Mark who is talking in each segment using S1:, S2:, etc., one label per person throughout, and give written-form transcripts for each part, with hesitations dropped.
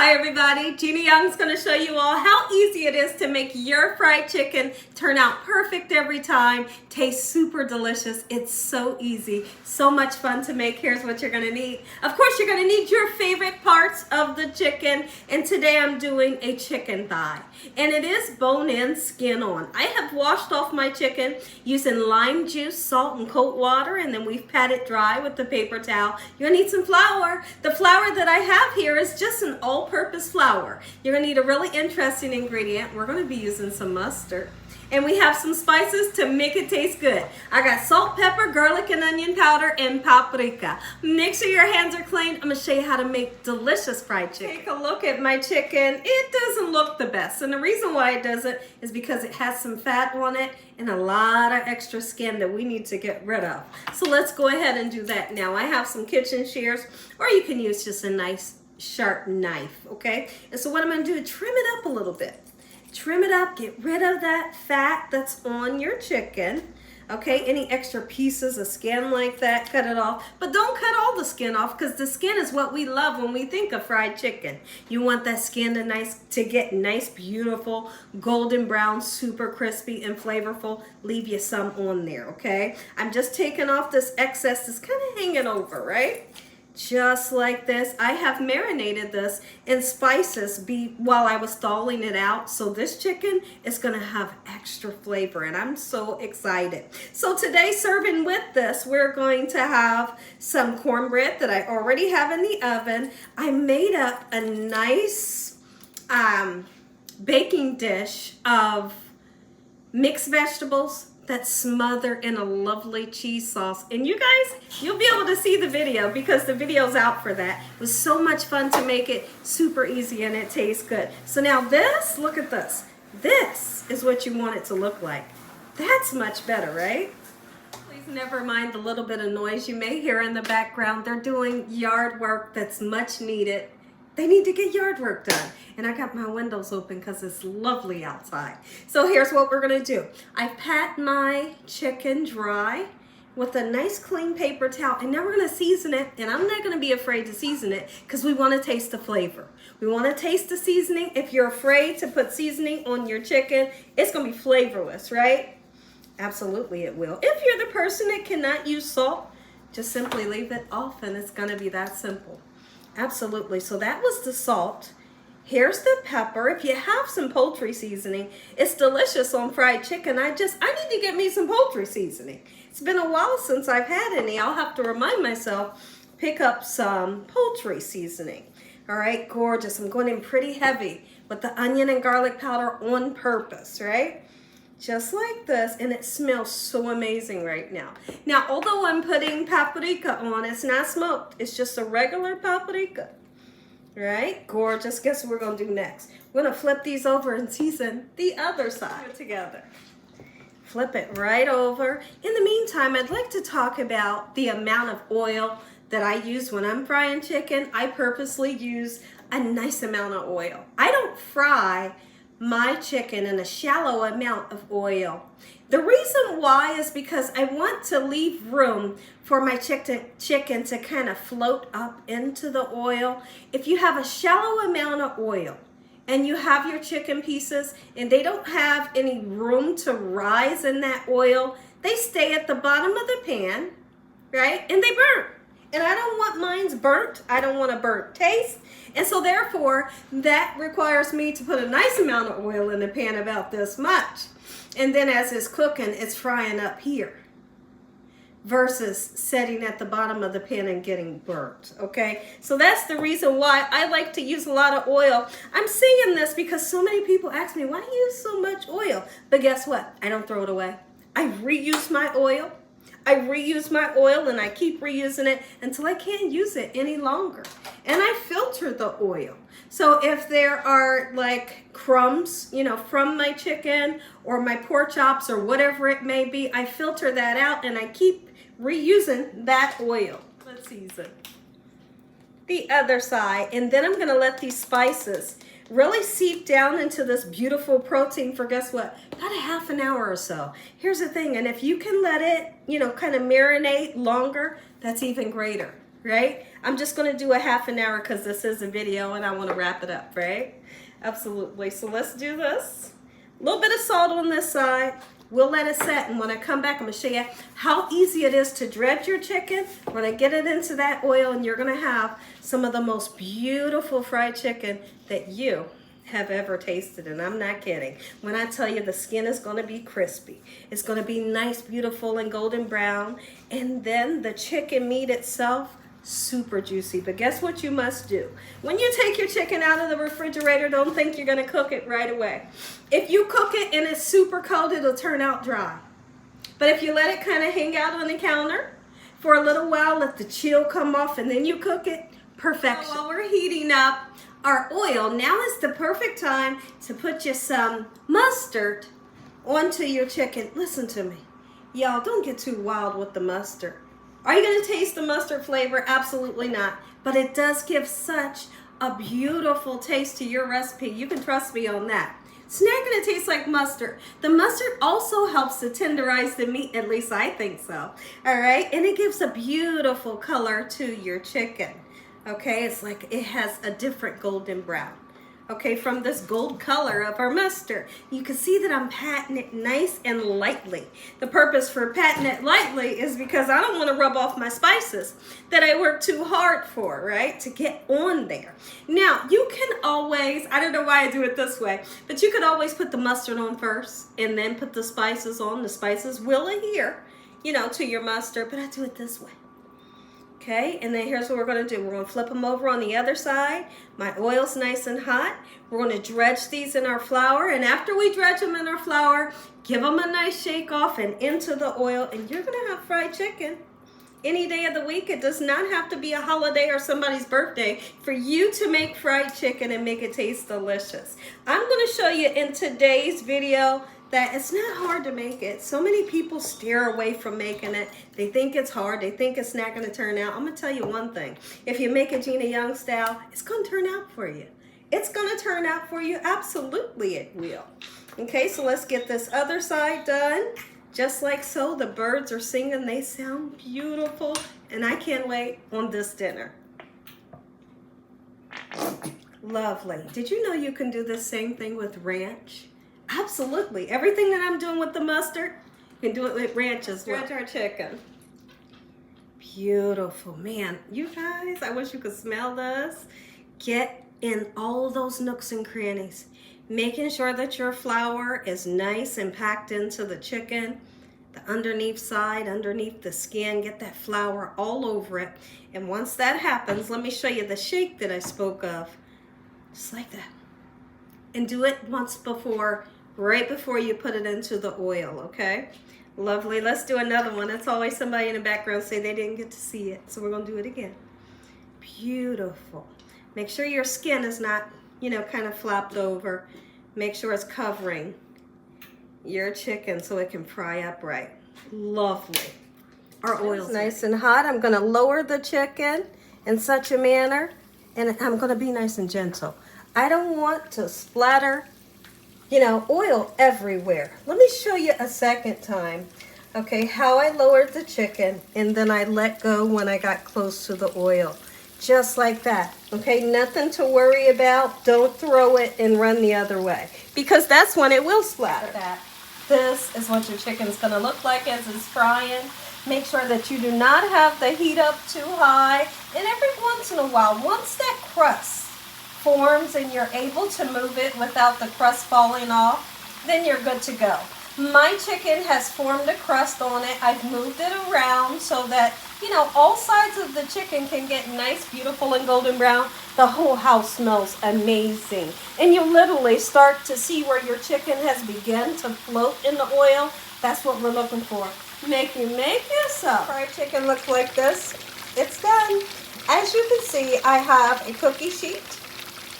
S1: Hi everybody, Gina Young's going to show you all how easy it is to make your fried chicken turn out perfect every time, taste super delicious. It's so easy, so much fun to make. Here's what you're going to need. Of course, you're going to need your favorite parts of the chicken, and today I'm doing a chicken thigh, and it is bone-in, skin-on. I have washed off my chicken using lime juice, salt, and cold water, and then we've pat it dry with the paper towel. You're going to need some flour. The flour that I have here is just an all-purpose flour. You're going to need a really interesting ingredient. We're going to be using some mustard. And we have some spices to make it taste good. I got salt, pepper, garlic and onion powder, and paprika. Make sure your hands are clean. I'm going to show you how to make delicious fried chicken. Take a look at my chicken. It doesn't look the best. And the reason why it doesn't is because it has some fat on it and a lot of extra skin that we need to get rid of. So let's go ahead and do that now. I have some kitchen shears, or you can use just a nice sharp knife, okay? And so what I'm going to do is trim it up a little bit. Trim it up, get rid of that fat that's on your chicken, okay? Any extra pieces of skin like that, cut it off. But don't cut all the skin off, because the skin is what we love when we think of fried chicken. You want that skin to get nice, beautiful, golden brown, super crispy and flavorful. Leave you some on there, okay? I'm just taking off this excess that's kind of hanging over, right? Just like this. I have marinated this in spices while I was thawing it out. So this chicken is going to have extra flavor, and I'm so excited. So today, serving with this, we're going to have some cornbread that I already have in the oven. I made up a nice baking dish of mixed vegetables that's smothered in a lovely cheese sauce. And you guys, you'll be able to see the video because the video's out for that. It was so much fun to make it, super easy, and it tastes good. So now this, look at this. This is what you want it to look like. That's much better, right? Please never mind the little bit of noise you may hear in the background. They're doing yard work that's much needed. They need to get yard work done. And I got my windows open because it's lovely outside. So here's what we're gonna do. I've pat my chicken dry with a nice clean paper towel, and now we're gonna season it, and I'm not gonna be afraid to season it because we wanna taste the flavor. We wanna taste the seasoning. If you're afraid to put seasoning on your chicken, it's gonna be flavorless, right? Absolutely it will. If you're the person that cannot use salt, just simply leave it off and it's gonna be that simple. Absolutely. So that was the salt. Here's the pepper. If you have some poultry seasoning, it's delicious on fried chicken. I need to get me some poultry seasoning. It's been a while since I've had any. I'll have to remind myself, pick up some poultry seasoning. All right, gorgeous. I'm going in pretty heavy with the onion and garlic powder on purpose, right? Just like this, and it smells so amazing right now. Now, although I'm putting paprika on, it's not smoked. It's just a regular paprika, right? Gorgeous. Guess what we're gonna do next? We're gonna flip these over and season the other side together. Flip it right over. In the meantime, I'd like to talk about the amount of oil that I use when I'm frying chicken. I purposely use a nice amount of oil. I don't fry my chicken in a shallow amount of oil. The reason why is because I want to leave room for my chicken to kind of float up into the oil. If you have a shallow amount of oil and you have your chicken pieces and they don't have any room to rise in that oil, they stay at the bottom of the pan, right? And they burn. And I don't want mine's burnt. I don't want a burnt taste. And so therefore, that requires me to put a nice amount of oil in the pan, about this much. And then as it's cooking, it's frying up here versus setting at the bottom of the pan and getting burnt, okay? So that's the reason why I like to use a lot of oil. I'm saying this because so many people ask me, why do you use so much oil? But guess what? I don't throw it away. I reuse my oil. I reuse my oil, and I keep reusing it until I can't use it any longer. And I filter the oil. So if there are like crumbs, you know, from my chicken or my pork chops or whatever it may be, I filter that out and I keep reusing that oil. Let's season the other side, and then I'm gonna let these spices really seep down into this beautiful protein for, guess what, about a half an hour or so. Here's the thing, and if you can let it, you know, kind of marinate longer, that's even greater, right? I'm just going to do a half an hour because this is a video and I want to wrap it up, right? Absolutely. So let's do this. A little bit of salt on this side. We'll let it set, and when I come back, I'm going to show you how easy it is to dredge your chicken. We're going to get it into that oil, and you're going to have some of the most beautiful fried chicken that you have ever tasted, and I'm not kidding. When I tell you the skin is going to be crispy, it's going to be nice, beautiful, and golden brown, and then the chicken meat itself, super juicy. But guess what you must do? When you take your chicken out of the refrigerator, don't think you're going to cook it right away. If you cook it and it's super cold, it'll turn out dry. But if you let it kind of hang out on the counter for a little while, let the chill come off, and then you cook it, perfection. So while we're heating up our oil, now is the perfect time to put you some mustard onto your chicken. Listen to me. Y'all, don't get too wild with the mustard. Are you going to taste the mustard flavor? Absolutely not. But it does give such a beautiful taste to your recipe. You can trust me on that. It's not going to taste like mustard. The mustard also helps to tenderize the meat, at least I think so. All right? And it gives a beautiful color to your chicken. Okay? It's like it has a different golden brown. Okay, from this gold color of our mustard. You can see that I'm patting it nice and lightly. The purpose for patting it lightly is because I don't want to rub off my spices that I work too hard for, right? To get on there. Now, you can always, I don't know why I do it this way, but you could always put the mustard on first and then put the spices on. The spices will adhere, you know, to your mustard, but I do it this way. Okay, and then here's what we're going to do. We're going to flip them over on the other side. My oil's nice and hot. We're going to dredge these in our flour, and after we dredge them in our flour, give them a nice shake off and into the oil, and you're going to have fried chicken any day of the week. It does not have to be a holiday or somebody's birthday for you to make fried chicken and make it taste delicious. I'm going to show you in today's video that it's not hard to make it. So many people steer away from making it. They think it's hard. They think it's not going to turn out. I'm going to tell you one thing. If you make it Gina Young style, it's going to turn out for you. It's going to turn out for you. Absolutely it will. Okay, so let's get this other side done. Just like so, the birds are singing. They sound beautiful. And I can't wait on this dinner. Lovely. Did you know you can do the same thing with ranch? Absolutely. Everything that I'm doing with the mustard, you can do it with ranch as well. Dredge our chicken. Beautiful. Man, you guys, I wish you could smell this. Get in all those nooks and crannies. Making sure that your flour is nice and packed into the chicken. The underneath side, underneath the skin. Get that flour all over it. And once that happens, let me show you the shake that I spoke of. Just like that. And do it once before, right before you put it into the oil, okay? Lovely. Let's do another one. It's always somebody in the background say they didn't get to see it, so we're going to do it again. Beautiful. Make sure your skin is not, you know, kind of flopped over. Make sure it's covering your chicken so it can fry up right. Lovely. Our oil's nice and hot. I'm going to lower the chicken in such a manner, and I'm going to be nice and gentle. I don't want to splatter, you know, oil everywhere. Let me show you a second time, okay, how I lowered the chicken and then I let go when I got close to the oil. Just like that, okay? Nothing to worry about. Don't throw it and run the other way because that's when it will splatter. This is what your chicken's going to look like as it's frying. Make sure that you do not have the heat up too high. And every once in a while, once that crust forms and you're able to move it without the crust falling off, then you're good to go. My chicken has formed a crust on it. I've moved it around so that, you know, all sides of the chicken can get nice, beautiful, and golden brown. The whole house smells amazing. And you literally start to see where your chicken has begun to float in the oil. That's what we're looking for. Make yourself. Fried chicken looks like this. It's done. As you can see, I have a cookie sheet.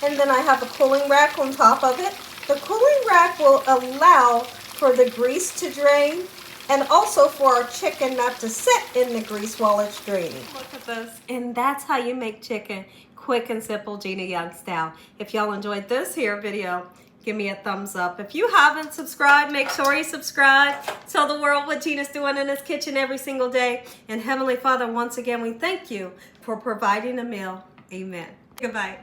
S1: And then I have a cooling rack on top of it. The cooling rack will allow for the grease to drain and also for our chicken not to sit in the grease while it's draining. Look at this. And that's how you make chicken quick and simple, Gina Young style. If y'all enjoyed this here video, give me a thumbs up. If you haven't subscribed, make sure you subscribe. Tell the world what Gina's doing in his kitchen every single day. And Heavenly Father, once again, we thank you for providing a meal. Amen. Goodbye.